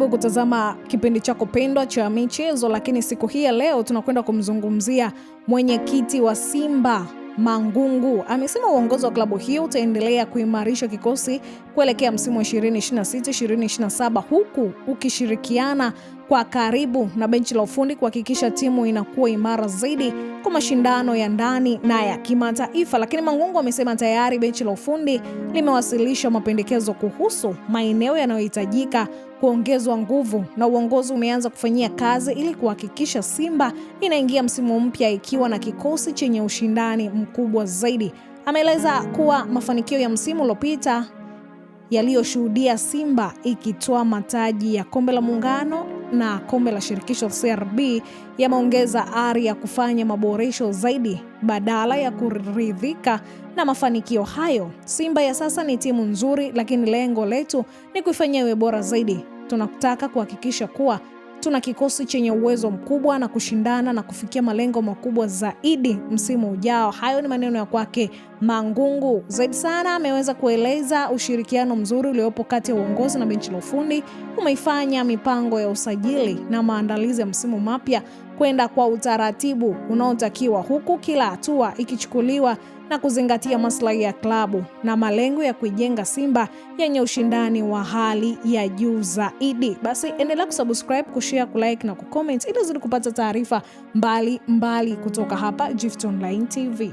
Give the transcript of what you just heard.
Karibu kutazama kipindi chako pendwa cha michezo, lakini siku hii ya leo tunakwenda kumzungumzia mwenyekiti wa Simba Mangungu. Amesema uongozi wa klabu hiyo utaendelea kuimarisha kikosi kuelekea msimu wa 2026-2027 huku ukishirikiana kwa karibu na benchi la ufundi kuhakikisha timu inakuwa imara zaidi kwa mashindano ya ndani na ya kimataifa. Lakini Mangungu amesema tayari benchi la ufundi limewasilisha mapendekezo kuhusu maeneo yanayohitajika kuongezwa nguvu na uongozi umeanza kufanyia kazi ili kuhakikisha Simba inaingia msimu mpya ikiwa na kikosi chenye ushindani mkubwa zaidi. Ameeleza kuwa mafanikio ya msimu uliopita yaliyoshuhudia Simba ikitoa mataji ya Kombe la Muungano na Kombe la Shirikisho CRB yameongeza ari ya kufanya maboresho zaidi badala ya kuridhika na mafanikio hayo. Simba ya sasa ni timu nzuri, lakini lengo letu ni kuifanyia iwe bora zaidi. Tunataka kuhakikisha kuwa tuna kikosi chenye uwezo mkubwa na kushindana na kufikia malengo makubwa zaidi msimu ujao. Hayo ni maneno ya kwake Mangungu. Zaidi sana ameweza kueleza ushirikiano mzuri uliopo kati ya uongozi na benchi la ufundi umeifanya mipango ya usajili na maandalizi ya msimu mapya kwenda kwa utaratibu unaotakiwa, huku kila hatua ikichukuliwa na kuzingatia maslahi ya klabu na malengo ya kuijenga Simba yenye ushindani wa hali ya juu zaidi. Basi endelea kusubscribe, kushare, kulike na kucomment ili uzidi kupata taarifa mbali kutoka hapa Gift Online TV.